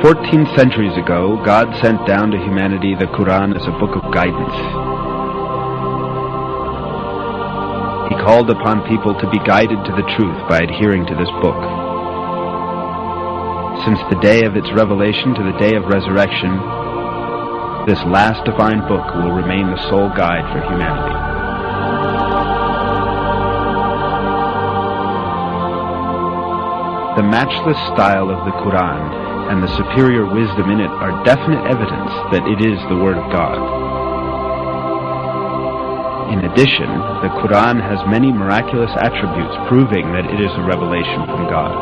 14 centuries ago, God sent down to humanity the Quran as a book of guidance. He called upon people to be guided to the truth by adhering to this book. Since the day of its revelation to the day of resurrection, this last divine book will remain the sole guide for humanity. The matchless style of the Quran and the superior wisdom in it are definite evidence that it is the Word of God. In addition, the Quran has many miraculous attributes proving that it is a revelation from God.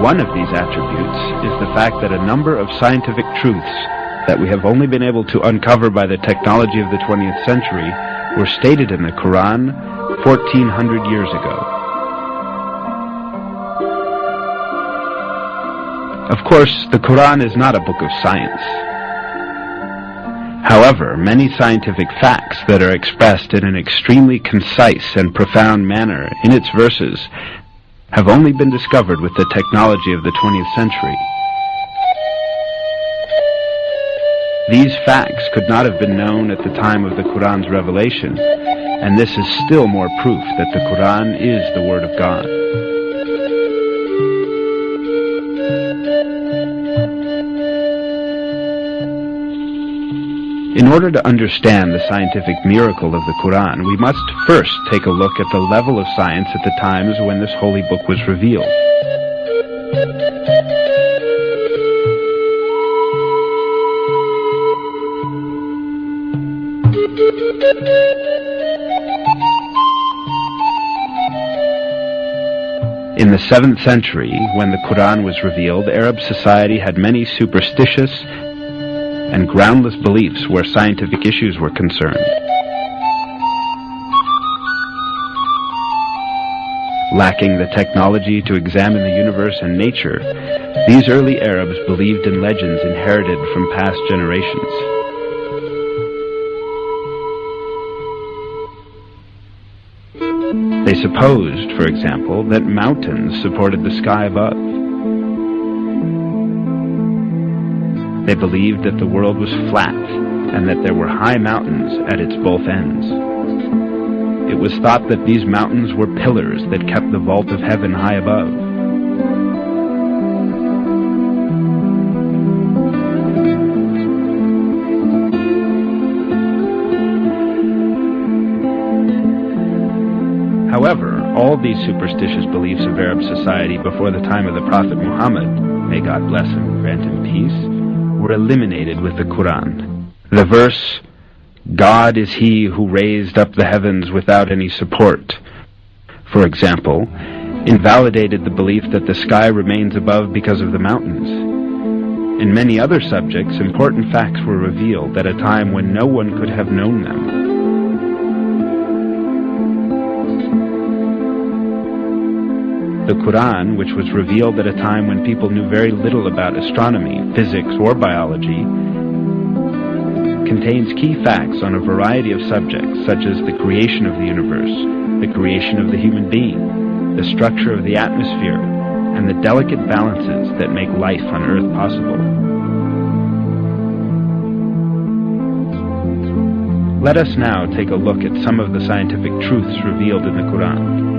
One of these attributes is the fact that a number of scientific truths that we have only been able to uncover by the technology of the 20th century were stated in the Quran 1400 years ago. Of course, the Quran is not a book of science. However, many scientific facts that are expressed in an extremely concise and profound manner in its verses have only been discovered with the technology of the 20th century. These facts could not have been known at the time of the Quran's revelation, and this is still more proof that the Quran is the Word of God. In order to understand the scientific miracle of the Quran, we must first take a look at the level of science at the times when this holy book was revealed. In the 7th century, when the Quran was revealed, Arab society had many superstitious and groundless beliefs where scientific issues were concerned. Lacking the technology to examine the universe and nature, these early Arabs believed in legends inherited from past generations. They supposed, for example, that mountains supported the sky above. They believed that the world was flat and that there were high mountains at its both ends. It was thought that these mountains were pillars that kept the vault of heaven high above. However, all these superstitious beliefs of Arab society before the time of the Prophet Muhammad, may God bless him and grant him peace, were eliminated with the Quran. The verse, "God is he who raised up the heavens without any support," for example, invalidated the belief that the sky remains above because of the mountains. In many other subjects, important facts were revealed at a time when no one could have known them. The Quran, which was revealed at a time when people knew very little about astronomy, physics, or biology, contains key facts on a variety of subjects, such as the creation of the universe, the creation of the human being, the structure of the atmosphere, and the delicate balances that make life on Earth possible. Let us now take a look at some of the scientific truths revealed in the Quran.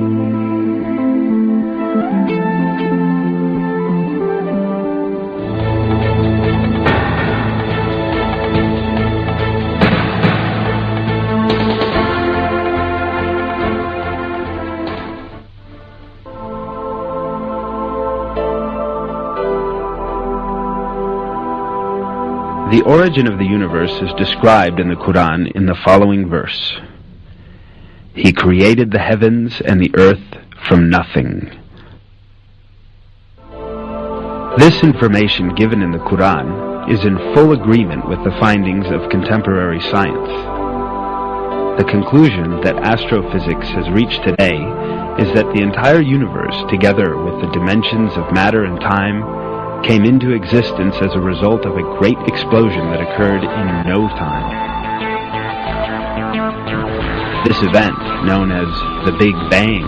The origin of the universe is described in the Quran in the following verse. He created the heavens and the earth from nothing. This information given in the Quran is in full agreement with the findings of contemporary science. The conclusion that astrophysics has reached today is that the entire universe, together with the dimensions of matter and time, came into existence as a result of a great explosion that occurred in no time. This event, known as the Big Bang,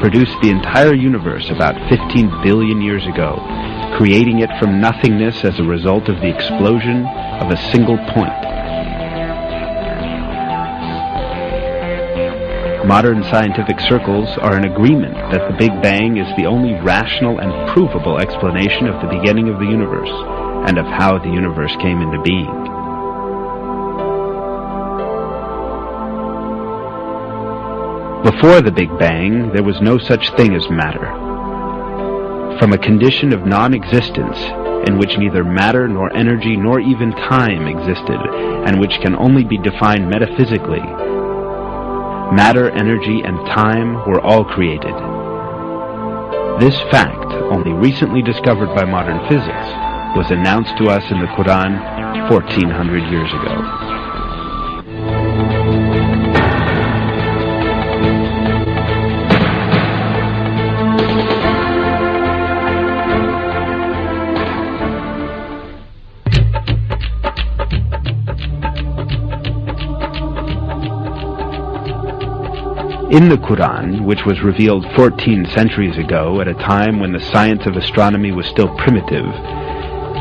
produced the entire universe about 15 billion years ago, creating it from nothingness as a result of the explosion of a single point. Modern scientific circles are in agreement that the Big Bang is the only rational and provable explanation of the beginning of the universe and of how the universe came into being. Before the Big Bang, there was no such thing as matter. From a condition of non-existence, in which neither matter nor energy nor even time existed, and which can only be defined metaphysically, matter, energy, and time were all created. This fact, only recently discovered by modern physics, was announced to us in the Quran 1400 years ago. In the Quran, which was revealed 14 centuries ago at a time when the science of astronomy was still primitive,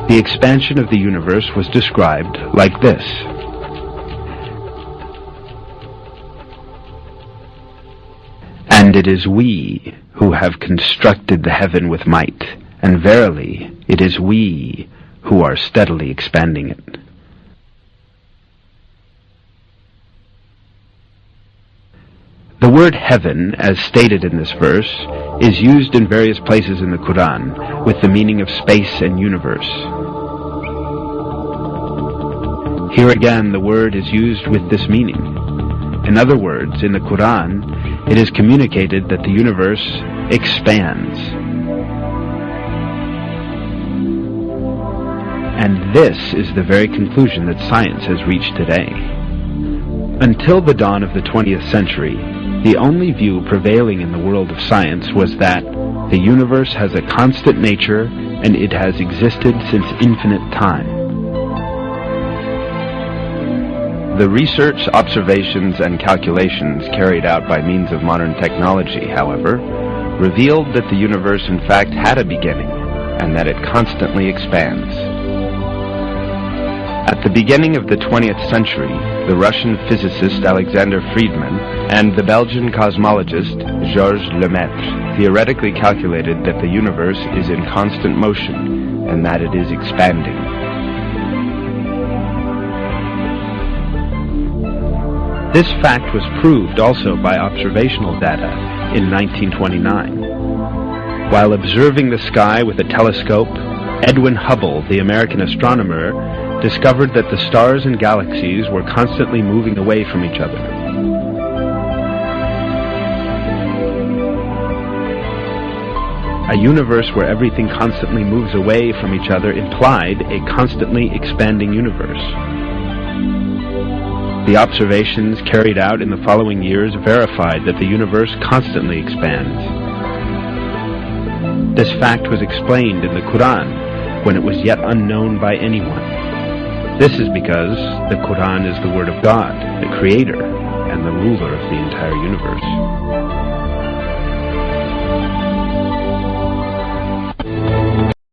the expansion of the universe was described like this. And it is we who have constructed the heaven with might, and verily it is we who are steadily expanding it. The word heaven, as stated in this verse, is used in various places in the Quran with the meaning of space and universe. Here again, the word is used with this meaning. In other words, in the Quran, it is communicated that the universe expands. And this is the very conclusion that science has reached today. Until the dawn of the 20th century, the only view prevailing in the world of science was that the universe has a constant nature and it has existed since infinite time. The research, observations, and calculations carried out by means of modern technology, however, revealed that the universe in fact had a beginning and that it constantly expands. At the beginning of the 20th century, the Russian physicist Alexander Friedmann and the Belgian cosmologist Georges Lemaitre theoretically calculated that the universe is in constant motion and that it is expanding. This fact was proved also by observational data in 1929. While observing the sky with a telescope, Edwin Hubble, the American astronomer, discovered that the stars and galaxies were constantly moving away from each other. A universe where everything constantly moves away from each other implied a constantly expanding universe. The observations carried out in the following years verified that the universe constantly expands. This fact was explained in the Quran when it was yet unknown by anyone. This is because the Quran is the Word of God, the Creator, and the ruler of the entire universe.